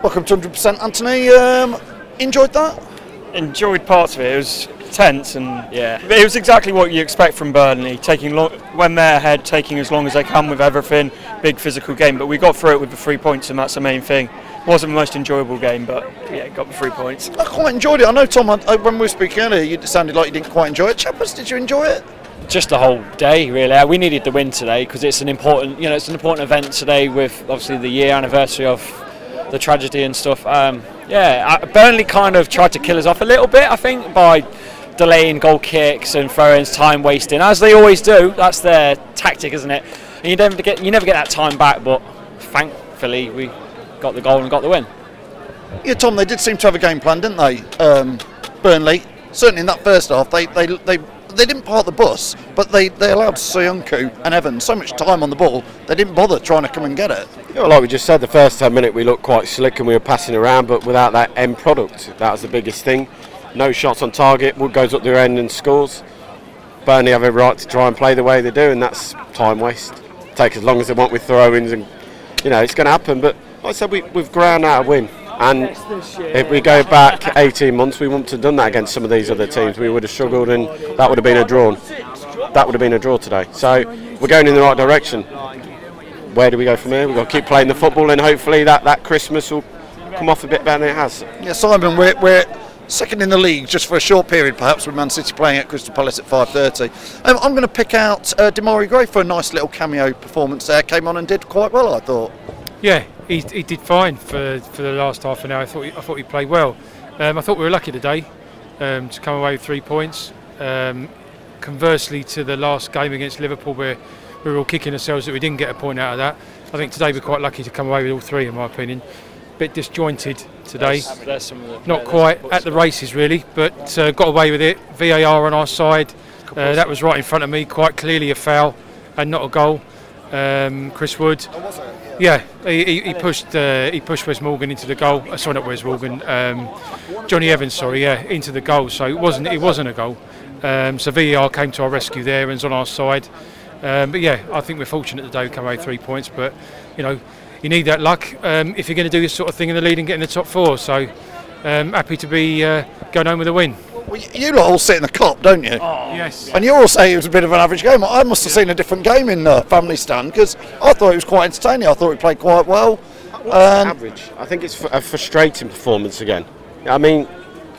Welcome to 100%, Anthony. Enjoyed that? Enjoyed parts of it. It was tense, and yeah, it was exactly what you expect from Burnley. When they're ahead, taking as long as they can with everything. Big physical game, but we got through it with the 3 points, and that's the main thing. Wasn't the most enjoyable game, but yeah, got the 3 points. I quite enjoyed it. I know, Tom, when we were speaking earlier, you sounded like you didn't quite enjoy it. Chappers, did you enjoy it? Just the whole day, really. We needed the win today because it's an important, it's an important event today with obviously the year anniversary of the tragedy and stuff. Burnley kind of tried to kill us off a little bit, I think, by delaying goal kicks and throw-ins, time wasting, as they always do. That's their tactic, isn't it? And you never get that time back, but thankfully we got the goal and got the win. Yeah, Tom, they did seem to have a game plan, didn't they? Burnley, certainly in that first half, they didn't park the bus, but they allowed Soyuncu and Evans so much time on the ball, they didn't bother trying to come and get it. Yeah, well, like we just said, the first 10 minutes we looked quite slick and we were passing around, but without that end product, that was the biggest thing. No shots on target, Wood goes up their end and scores. Burnley have a right to try and play the way they do, and that's time waste. Take as long as they want with throw-ins, and it's going to happen, but like I said, we've ground out a win. And if we go back 18 months, we wouldn't have done that against some of these other teams. We would have struggled, and that would have been a draw. That would have been a draw today. So we're going in the right direction. Where do we go from here? We've got to keep playing the football, and hopefully that Christmas will come off a bit better than it has. Yeah, Simon, we're second in the league just for a short period, perhaps, with Man City playing at Crystal Palace at 5:30. I'm going to pick out Demarai Gray for a nice little cameo performance there. Came on and did quite well, I thought. Yeah, he did fine for the last half an hour. I thought he played well. I thought we were lucky today to come away with 3 points. Conversely to the last game against Liverpool, where we were all kicking ourselves that we didn't get a point out of that. I think today we're quite lucky to come away with all 3, in my opinion. Bit disjointed today, not quite at the races really, but got away with it. VAR on our side, that was right in front of me, quite clearly a foul and not a goal. Chris Wood, yeah, he pushed Wes Morgan into the goal. Sorry, not Wes Morgan, Johnny Evans. Sorry, yeah, into the goal. So it wasn't a goal. So VAR came to our rescue there and was on our side. But yeah, I think we're fortunate today to come away with 3 points. But you need that luck if you're going to do this sort of thing in the league and get in the top 4. So happy to be going home with a win. Well, you lot all sit in the Kop, don't you? Oh, yes. And you're all saying it was a bit of an average game. I must have seen a different game in the family stand, because I thought it was quite entertaining. I thought we played quite well. Average. I think it's a frustrating performance again. I mean,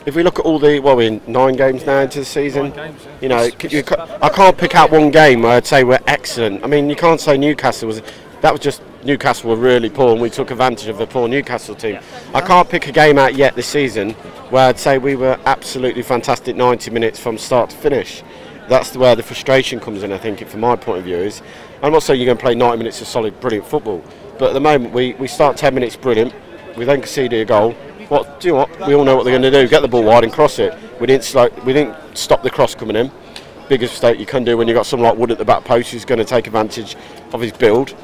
if we look at all the, we're in 9 games now into the season. I can't pick out one game where I'd say we're excellent. I mean, you can't say Newcastle was. That was just Newcastle were really poor, and we took advantage of the poor Newcastle team. I can't pick a game out yet this season where I'd say we were absolutely fantastic 90 minutes from start to finish. That's where the frustration comes in, I think, from my point of view. Is I'm not saying you're going to play 90 minutes of solid, brilliant football, but at the moment we start 10 minutes brilliant, we then concede a goal. What do you know what? We all know what they're going to do. Get the ball wide and cross it. We didn't stop the cross coming in. Biggest mistake you can do when you've got someone like Wood at the back post who's going to take advantage of his build.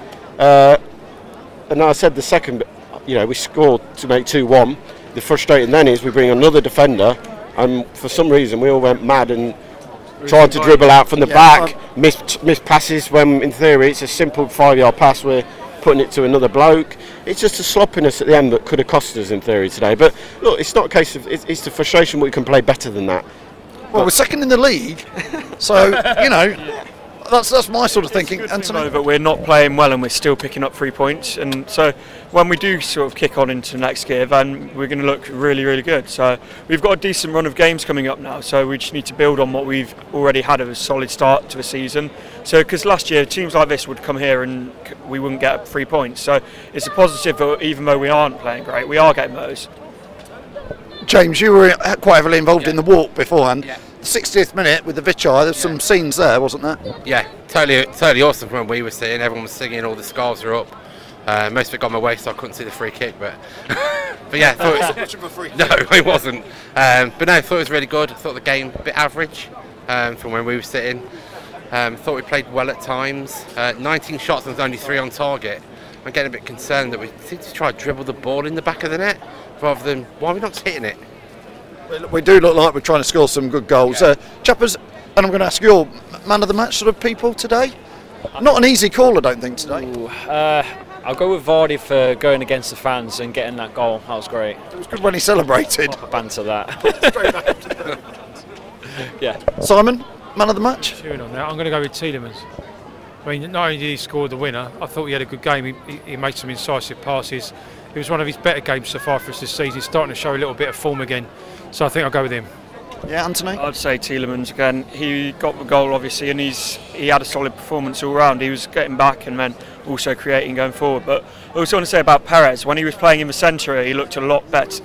And I said the second, we scored to make 2-1. The frustrating then is we bring another defender, and for some reason we all went mad and tried to dribble out from the back, missed passes when in theory it's a simple 5-yard pass. We're putting it to another bloke. It's just a sloppiness at the end that could have cost us in theory today. But look, it's not a case of it's the frustration. We can play better than that. Well, we're second in the league, so that's my sort of thinking. But we're not playing well, and we're still picking up 3 points. And so when we do sort of kick on into next gear, then we're going to look really, really good. So we've got a decent run of games coming up now. So we just need to build on what we've already had of a solid start to the season. So because last year teams like this would come here and we wouldn't get 3 points. So it's a positive that even though we aren't playing great, we are getting those. James, you were quite heavily involved in the walk beforehand. Yeah. The 60th minute with the Vichai, there's some scenes there, wasn't there? Yeah, totally awesome from when we were sitting. Everyone was singing, all the scarves were up. Most of it got my way, so I couldn't see the free kick, but yeah, thought it wasn't much of a free kick. No, it wasn't. But no, I thought it was really good. I thought the game a bit average from when we were sitting. Thought we played well at times. 19 shots and only 3 on target. I'm getting a bit concerned that we seem to try to dribble the ball in the back of the net rather than why are we not hitting it? We do look like we're trying to score some good goals. Yeah. Chappers, and I'm going to ask your man of the match sort of people today. Not an easy call, I don't think, today. I'll go with Vardy for going against the fans and getting that goal. That was great. It was good when he celebrated. Banter that. Yeah. Simon, man of the match? Chewing on that, I'm going to go with Tielemans. I mean, not only did he score the winner, I thought he had a good game. He made some incisive passes. It was one of his better games so far for us this season. He's starting to show a little bit of form again. So I think I'll go with him. Yeah, Anthony? I'd say Tielemans again. He got the goal obviously, and he had a solid performance all round. He was getting back and then also creating going forward. But I also want to say about Perez, when he was playing in the centre, he looked a lot better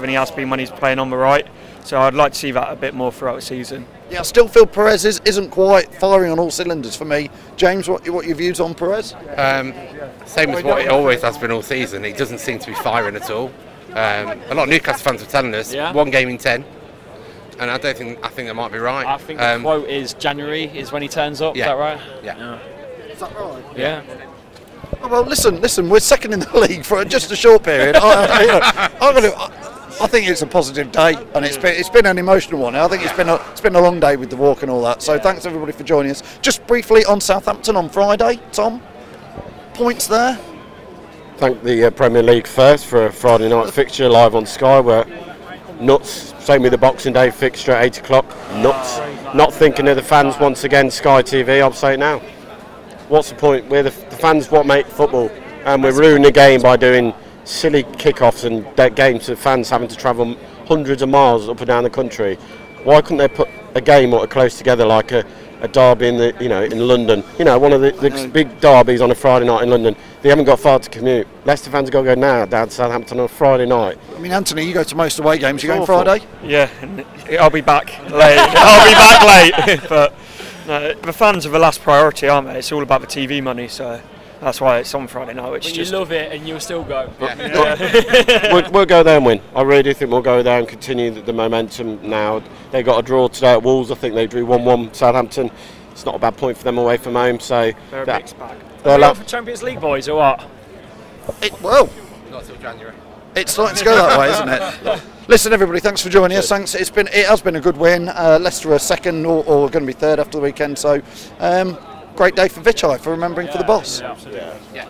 than he has been when he's playing on the right. So I'd like to see that a bit more throughout the season. Yeah, I still feel Perez isn't quite firing on all cylinders for me. James, what your views on Perez? Same as what it always has been all season. He doesn't seem to be firing at all. A lot of Newcastle fans were telling us 1 game in 10, and I think they might be right. I think the quote is January is when he turns up. Yeah. Is that right? Yeah. Is that right? Yeah. Oh, well, listen. We're second in the league for just a short period. I think it's a positive day, and it's been an emotional one. I think it's been a long day with the walk and all that. So thanks everybody for joining us. Just briefly on Southampton on Friday, Tom. Points there. Thank the Premier League first for a Friday night fixture live on Sky. We're nuts. Same with the Boxing Day fixture at 8 o'clock. Nuts. Not thinking of the fans once again. Sky TV. I'll say it now. What's the point? We're the fans. What make football, and we're ruining the game by doing silly kickoffs and games to fans having to travel hundreds of miles up and down the country. Why couldn't they put a game or close together like a derby in in London? One of the big derbies on a Friday night in London. They haven't got far to commute. Leicester fans got to go now down to Southampton on a Friday night. I mean, Anthony, you go to most away games. You going Friday? Yeah, and I'll be back late. I'll be back late. But no, the fans are the last priority, aren't they? It's all about the TV money, so that's why it's on Friday night. Which You love it and you'll still go. We'll go there and win. I really do think we'll go there and continue the momentum now. They got a draw today at Wolves. I think they drew 1-1 Southampton. It's not a bad point for them away from home. So they're a mixed bag. Are we up for Champions League, boys, or what? Not till January. It's starting to go that way, isn't it? Listen, everybody, thanks for joining us. Thanks. It has been a good win. Leicester are second or going to be third after the weekend. So great day for Vichai for remembering for the boss. Yeah, absolutely. Yeah.